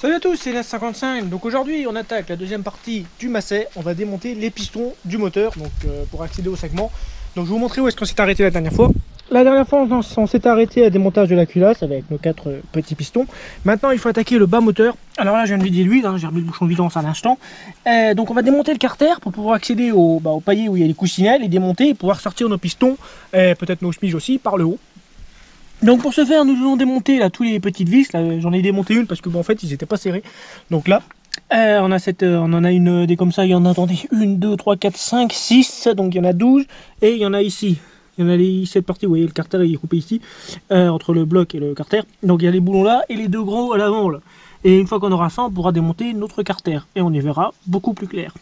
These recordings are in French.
Salut à tous, c'est Nas55. Donc aujourd'hui on attaque la deuxième partie du Macet. On va démonter les pistons du moteur pour accéder au segment. Donc je vais vous montrer où est-ce qu'on s'est arrêté la dernière fois. La dernière fois on s'est arrêté à démontage de la culasse avec nos 4 petits pistons. Maintenant il faut attaquer le bas moteur. Alors là je viens de vider l'huile, j'ai remis le bouchon de vidange à l'instant. Donc on va démonter le carter pour pouvoir accéder au palier où il y a les coussinets, les démonter et pouvoir sortir nos pistons, peut-être nos chemises aussi, par le haut. Donc pour ce faire, nous allons démonter là tous les petites vis. J'en ai démonté une parce que en fait ils n'étaient pas serrés. Donc là, on en a une des comme ça. Il y en a, attendez, 1, 2, 3, 4, 5, 6. Donc il y en a 12 et il y en a ici. Il y en a cette partie, vous voyez, le carter il est coupé ici entre le bloc et le carter. Donc il y a les boulons là et les deux gros à l'avant là. Et une fois qu'on aura ça, on pourra démonter notre carter et on y verra beaucoup plus clair.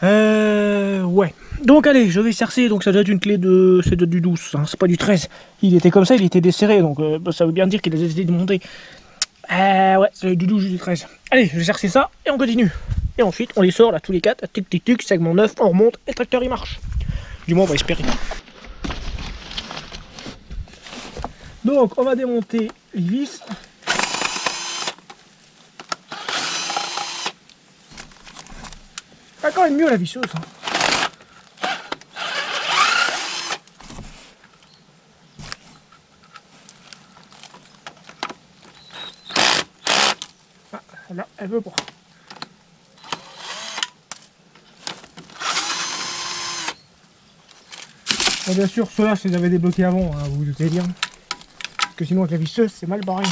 Ouais. Donc allez, je vais chercher, donc ça doit être une clé de... c'est du 12, hein, c'est pas du 13. Il était comme ça, il était desserré, donc ça veut bien dire qu'il a été démonté. Ouais, c'est du 12 ou du 13. Allez, je vais chercher ça, et on continue. Et ensuite, on les sort là tous les 4, tic tic tic, segment 9, on remonte, et le tracteur il marche. Du moins, on va espérer. Donc, on va démonter les vis. Ah, quand même mieux la visseuse, hein. Là, elle veut pas. Bon, bien sûr, ceux-là, je les avais débloqués avant, hein, vous vous doutez bien. Parce que sinon, avec la visseuse, c'est mal barré.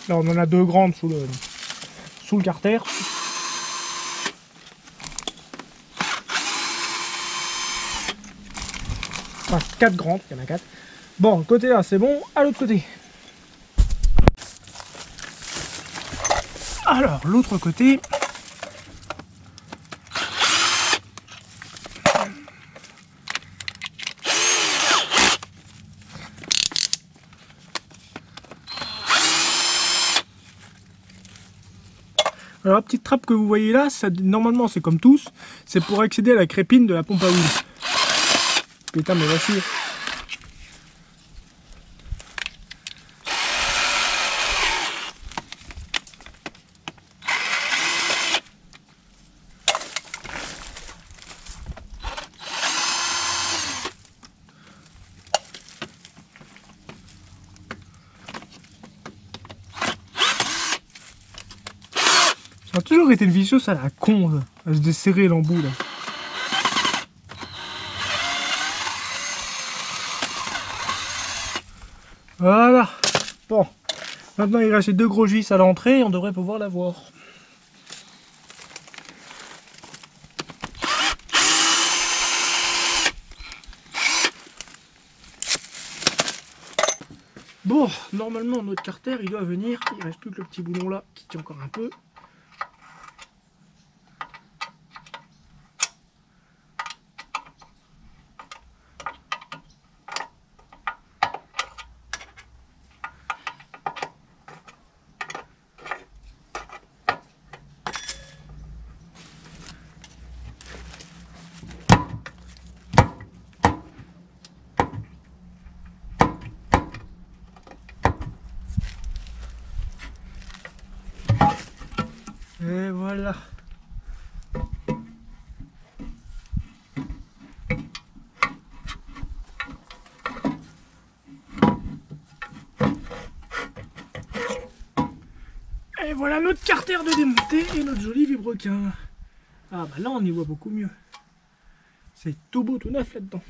Là, on en a 2 grandes sous le carter. Enfin, 4 grandes, il y en a 4. Bon, le côté là, c'est bon. À l'autre côté. Alors, l'autre côté. Alors la petite trappe que vous voyez là, ça, normalement c'est comme tous, c'est pour accéder à la crépine de la pompe à huile. Putain mais voiture. Ça a toujours été une visseuse à la con, là, à se desserrer l'embout là. Voilà. Bon. Maintenant il reste les 2 gros vis à l'entrée et on devrait pouvoir la voir. Bon, normalement notre carter il doit venir. Il reste plus que le petit boulon là qui tient encore un peu. Et voilà. Et voilà notre carter de démonté et notre joli vibrequin. Ah bah là on y voit beaucoup mieux. C'est tout beau, tout neuf là-dedans.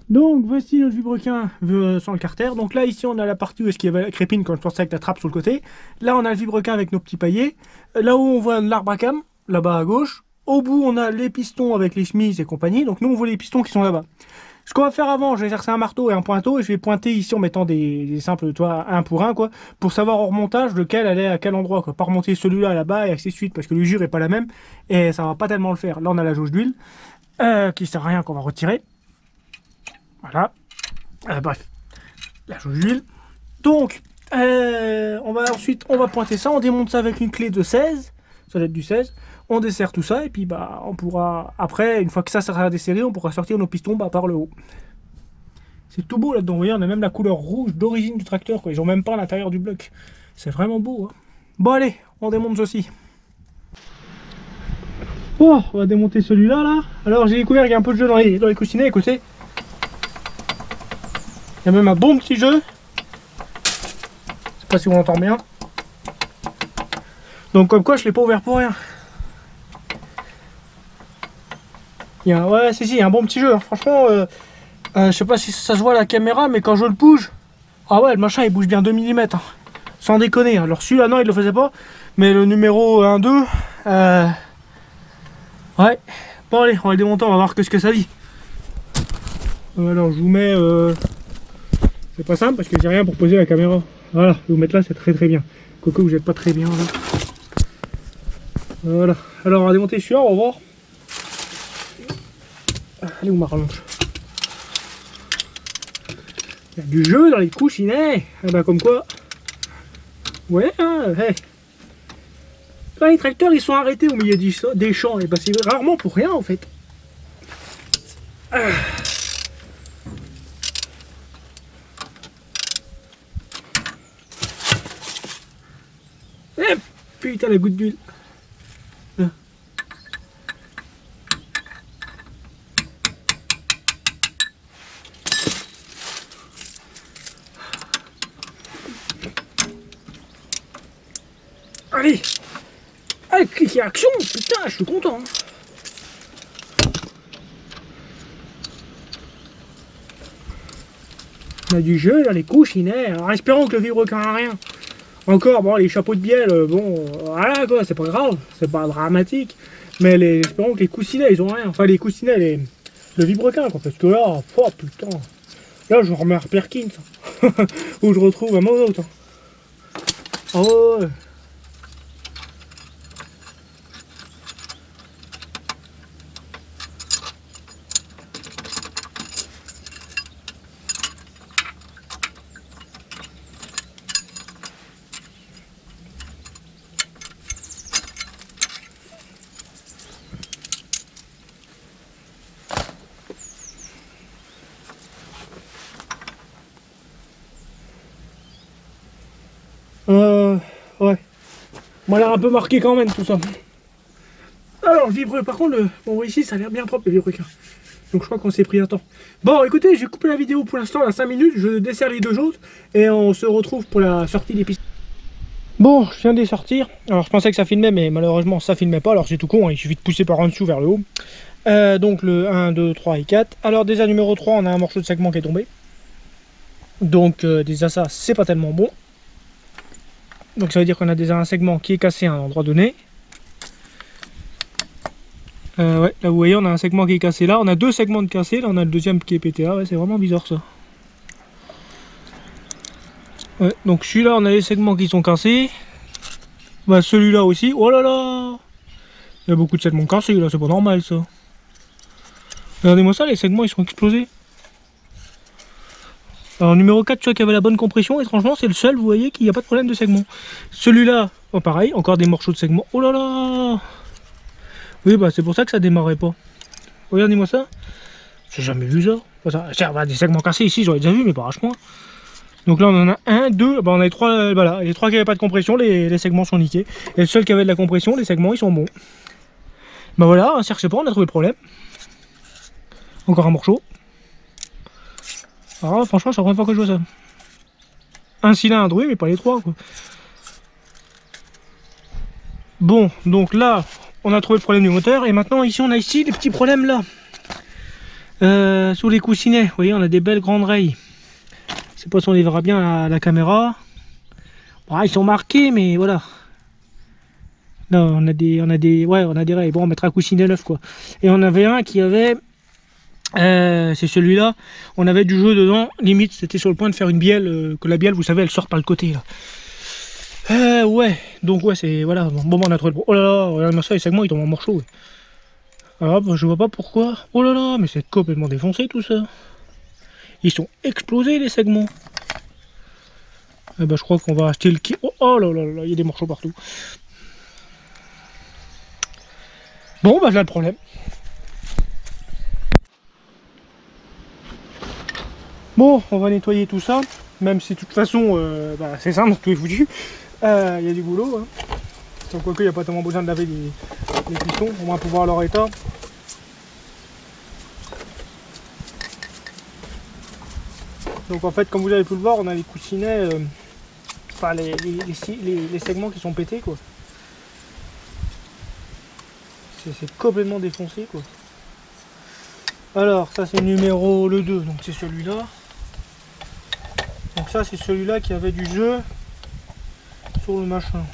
Donc voici notre vibrequin sans le carter. Donc là ici on a la partie où est-ce qu'il y avait la crépine quand je pensais avec la trappe sur le côté. Là on a le vibrequin avec nos petits paillets. Là où on voit l'arbre à cam, là-bas à gauche. Au bout on a les pistons avec les chemises et compagnie. Donc nous on voit les pistons qui sont là-bas. Ce qu'on va faire avant, je vais chercher un marteau et un pointeau et je vais pointer ici en mettant des simples, toi, un pour un, quoi, pour savoir au remontage lequel allait à quel endroit, quoi. Pas remonter celui-là là-bas et ainsi de suite, parce que l'usure est pas la même et ça va pas tellement le faire. Là, on a la jauge d'huile. qui sert à rien, qu'on va retirer. Voilà. Bref, la jauge d'huile. Donc, ensuite, on va pointer ça. On démonte ça avec une clé de 16. Ça doit être du 16. On desserre tout ça et puis bah on pourra, après, une fois que ça sera desserré, on pourra sortir nos pistons par le haut. C'est tout beau là-dedans. Vous voyez, on a même la couleur rouge d'origine du tracteur, quoi. Ils ont même pas l'intérieur du bloc. C'est vraiment beau. Hein. Bon, allez, on démonte ceci. Bon, on va démonter celui-là, là. Alors, j'ai découvert qu'il y a un peu de jeu dans les coussinets, écoutez. Il y a même un bon petit jeu. Je sais pas si on entend bien. Donc, comme quoi, je l'ai pas ouvert pour rien. Ouais, si, il y a un bon petit jeu. Hein. Franchement, je sais pas si ça se voit à la caméra, mais quand je le bouge, ah ouais, le machin, il bouge bien 2 mm. Hein. Sans déconner. Alors, celui-là, non, il le faisait pas. Mais le numéro 1-2, ouais. Bon, allez, on va le démonter, on va voir ce que ça dit. Alors, je vous mets... C'est pas simple parce que j'ai rien pour poser la caméra. Voilà, je vais vous mettre là, c'est très bien. Quoique vous n'êtes pas très bien là. Voilà. Alors, on va démonter celui-là, on va voir. Allez, où ma rallonge? Il y a du jeu dans les coussinets. Eh ben, comme quoi. Ouais, hein, hey. Là, les tracteurs, ils sont arrêtés au milieu des champs. Et ben, c'est rarement pour rien, en fait. Eh, putain, la goutte d'huile. Allez, allez, cliquez action, putain, je suis content. On a du jeu dans les coussinets, alors espérons que le vibrequin n'a rien. Encore, bon, les chapeaux de bielle, bon, voilà quoi, c'est pas grave, c'est pas dramatique. Mais espérons que les coussinets, ils ont rien. Enfin, les coussinets, le vibrequin, quoi, parce que là, oh putain, là je remets à Perkins, où je retrouve un mot autre. Oh ouais. Ouais. M'a l'air un peu marqué quand même tout ça. Alors le vibre, par contre, bon ici ça a l'air bien propre le vibrequin. Donc je crois qu'on s'est pris un temps. Bon écoutez, j'ai coupé la vidéo pour l'instant à 5 minutes, je desserre les deux choses et on se retrouve pour la sortie des pistes. Bon, je viens de les sortir. Alors je pensais que ça filmait, mais malheureusement ça filmait pas. Alors c'est tout con, hein. Il suffit de pousser par en dessous vers le haut. Donc le 1, 2, 3 et 4. Alors déjà numéro 3, on a un morceau de segment qui est tombé. Donc déjà ça, c'est pas tellement bon. Donc ça veut dire qu'on a déjà un segment qui est cassé à un endroit donné. Ouais, là vous voyez, on a un segment qui est cassé là. On a deux segments de cassé, là on a le deuxième qui est pété là. Ouais, c'est vraiment bizarre ça. Ouais, donc celui-là, on a les segments qui sont cassés. Bah celui-là aussi. Oh là là! Il y a beaucoup de segments cassés là, c'est pas normal ça. Regardez-moi ça, les segments ils sont explosés. Alors numéro 4, celui qui avait la bonne compression, étrangement c'est le seul, vous voyez, qu'il n'y a pas de problème de segment. Celui-là, oh, pareil, encore des morceaux de segment. Oh là là! Oui, bah c'est pour ça que ça démarrait pas. Regardez-moi ça. J'ai jamais vu ça. Des segments cassés ici, j'aurais déjà vu, mais pas vachement. Donc là on en a un, deux, bah on a les trois, voilà, les trois qui n'avaient pas de compression, les segments sont niqués. Et le seul qui avait de la compression, les segments ils sont bons. Bah voilà, on cherchait pas, on a trouvé le problème. Encore un morceau. Alors franchement, c'est la première fois que je vois ça. Un cylindre, oui, mais pas les trois, quoi. Bon, donc là, on a trouvé le problème du moteur. Et maintenant, ici, on a ici les petits problèmes là. Sous les coussinets, vous voyez, on a des belles grandes rayes. Je sais pas si on les verra bien à la caméra. Bon, ils sont marqués, mais voilà. Là, on a des rayes. Bon, on mettra un coussinet neuf, quoi. Et on avait un qui avait... c'est celui-là, on avait du jeu dedans, limite c'était sur le point de faire une bielle, que la bielle vous savez elle sort par le côté là. Ouais, donc ouais c'est, voilà, bon on a trouvé le... Oh là là, regarde-moi ça, les segments ils tombent en morceaux. Ouais. Ah bah je vois pas pourquoi. Oh là là, mais c'est complètement défoncé tout ça. Ils sont explosés les segments. Eh bah je crois qu'on va acheter le kit. Oh, oh là là là, il y a des morceaux partout. Bon bah là le problème. Bon, on va nettoyer tout ça. Même si de toute façon, bah, c'est simple, tout est foutu. Il y a du boulot. Hein. Donc quoique il n'y a pas tellement besoin de laver les pistons, au moins pour voir leur état. Donc en fait, comme vous avez pu le voir, on a les coussinets, enfin les segments qui sont pétés quoi. C'est complètement défoncé quoi. Alors ça c'est le numéro le 2, donc c'est celui-là. Donc ça c'est celui-là qui avait du jeu sur le machin.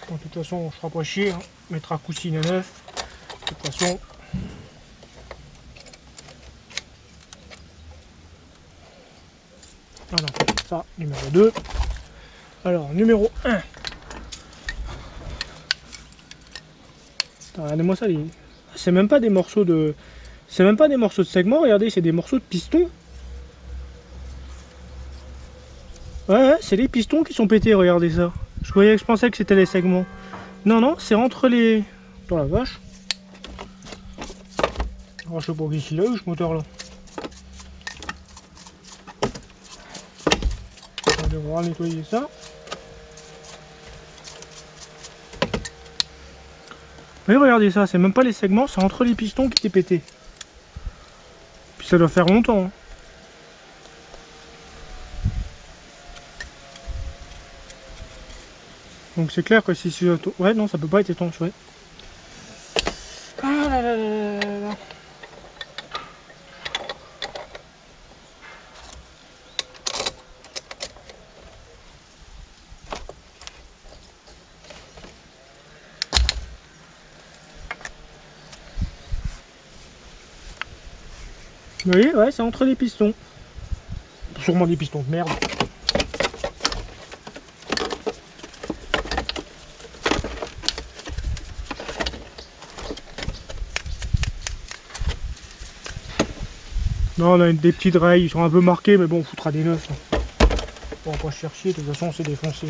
Bon, de toute façon on ne fera pas chier, hein. On mettra coussinet neuf. De toute façon. Voilà, ça, numéro 2. Alors, numéro 1. Regardez-moi ça, c'est même pas des morceaux de. C'est même pas des morceaux de segments, regardez, c'est des morceaux de pistons. Ouais, c'est les pistons qui sont pétés, regardez ça. Je pensais que c'était les segments. Non, non, c'est entre les. Dans la vache. Alors, je sais pas qu'est-ce qu'il a eu ce moteur là. On va nettoyer ça. Mais regardez ça, c'est même pas les segments, c'est entre les pistons qui étaient pétés. Puis ça doit faire longtemps. Hein. Donc c'est clair que si c'est... Ouais, non, ça peut pas être étanche, ouais. Ah là là là là là. Vous voyez, ouais, c'est entre les pistons. Sûrement des pistons de merde. Non, on a des petites rails, ils sont un peu marqués, mais bon, on foutra des neufs. Hein. On va pas chercher, de toute façon, c'est défoncé.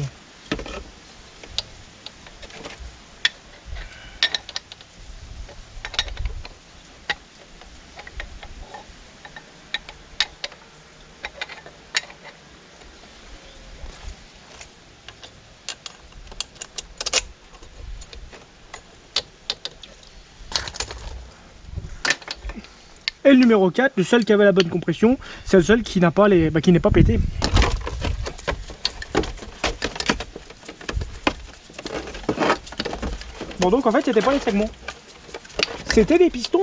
Et le numéro 4, le seul qui avait la bonne compression, c'est le seul qui n'a pas les, qui n'est pas pété. Bon donc en fait c'était pas les segments. C'était les pistons.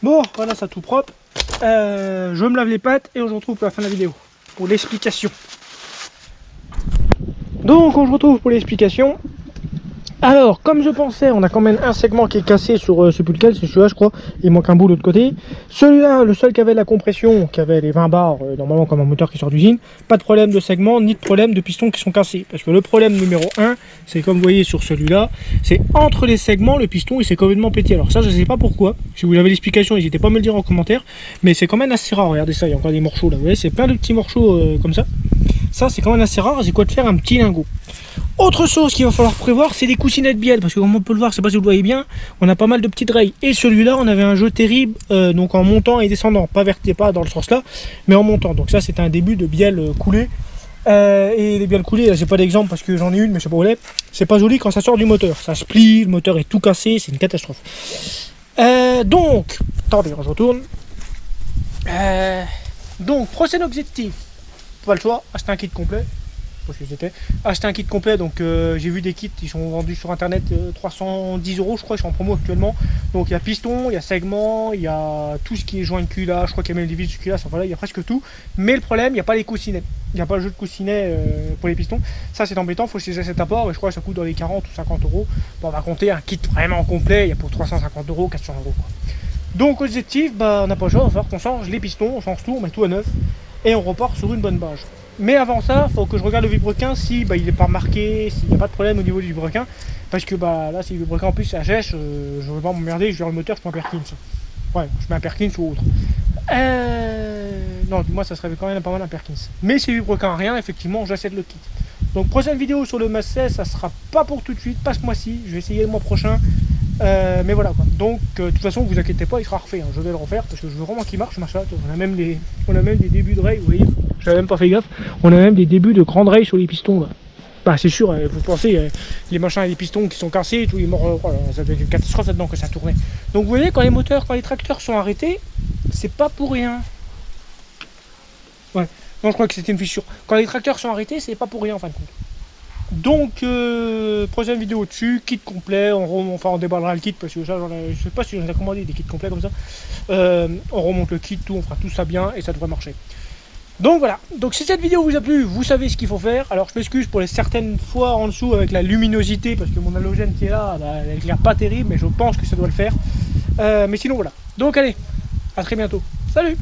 Bon voilà ça tout propre. Je me lave les pattes et on se retrouve pour la fin de la vidéo. Pour l'explication. Donc on se retrouve pour l'explication. Alors, comme je pensais, on a quand même un segment qui est cassé sur, je sais plus lequel, c'est celui-là je crois, il manque un bout de l'autre côté. Celui-là, le seul qui avait la compression, qui avait les 20 bars, normalement comme un moteur qui sort d'usine, pas de problème de segment, ni de problème de pistons qui sont cassés. Parce que le problème numéro 1, c'est comme vous voyez sur celui-là, c'est entre les segments, le piston il s'est complètement pété. Alors ça, je sais pas pourquoi, si vous avez l'explication, n'hésitez pas à me le dire en commentaire, mais c'est quand même assez rare, regardez ça, il y a encore des morceaux là, vous voyez, c'est plein de petits morceaux comme ça. Ça, c'est quand même assez rare, j'ai quoi de faire un petit lingot. Autre chose qu'il va falloir prévoir, c'est des coussinets de bielle, parce que comme on peut le voir, je sais pas si vous le voyez bien, on a pas mal de petites rails. Et celui-là, on avait un jeu terrible, donc en montant et descendant, pas pas dans le sens là, mais en montant. Donc ça, c'était un début de bielle coulée. Et les bielles coulées, j'ai pas d'exemple parce que j'en ai une, mais je sais pas où elle est. C'est pas joli quand ça sort du moteur, ça se plie, le moteur est tout cassé, c'est une catastrophe. Donc, attendez, je retourne. Donc, prochain objectif, pas le choix, acheter un kit complet. sais pas ce que c'était. Acheter un kit complet, donc j'ai vu des kits, ils sont vendus sur internet 310 €, je crois, ils sont en promo actuellement. Donc il y a piston, il y a segment, il y a tout ce qui est joint de cul-là, je crois qu'il y a même des vis de cul-là, enfin, voilà, il y a presque tout. Mais le problème, il n'y a pas les coussinets. Il n'y a pas le jeu de coussinets pour les pistons. Ça c'est embêtant, il faut que je les achète à part, et je crois que ça coûte dans les 40 ou 50 €. Bon, on va compter un kit vraiment complet, il y a pour 350 €, 400 €. Donc objectif, bah, on n'a pas le choix, il va falloir qu'on change les pistons, on change tout, on met tout à neuf et on repart sur une bonne base. Mais avant ça, il faut que je regarde le vilebrequin si bah, il n'est pas marqué, s'il n'y a pas de problème au niveau du vilebrequin. Parce que bah, là, si le vilebrequin en plus c'est HH, je ne veux pas m'emmerder, je vais le moteur, je prends un Perkins. Ouais, je mets un Perkins ou autre. Non, du moins ça serait quand même pas mal un Perkins. Mais si le vilebrequin rien, effectivement, j'achète le kit. Donc prochaine vidéo sur le Massey, ça sera pas pour tout de suite, pas ce mois-ci, je vais essayer le mois prochain. Mais voilà quoi. Donc de toute façon vous inquiétez pas, il sera refait, hein. Je vais le refaire parce que je veux vraiment qu'il marche machin. On a même des débuts de rail, vous voyez, j'avais même pas fait gaffe, on a même des débuts de grande rail sur les pistons là. Bah c'est sûr, vous pensez les machins et les pistons qui sont cassés et tout, ils morts, voilà, ça devait être une catastrophe là-dedans que ça tournait. Donc vous voyez, quand les tracteurs sont arrêtés, c'est pas pour rien. Ouais, non je crois que c'était une fissure. Quand les tracteurs sont arrêtés, c'est pas pour rien en fin de compte. Donc prochaine vidéo dessus, kit complet, on déballera le kit parce que ça, je sais pas si j'en ai commandé des kits complets comme ça. On remonte le kit, tout, on fera tout ça bien et ça devrait marcher. Donc voilà, donc si cette vidéo vous a plu, vous savez ce qu'il faut faire. Alors je m'excuse pour les certaines fois en dessous avec la luminosité parce que mon halogène qui est là, bah, elle éclaire pas terrible, mais je pense que ça doit le faire. Mais sinon voilà, donc allez, à très bientôt, salut!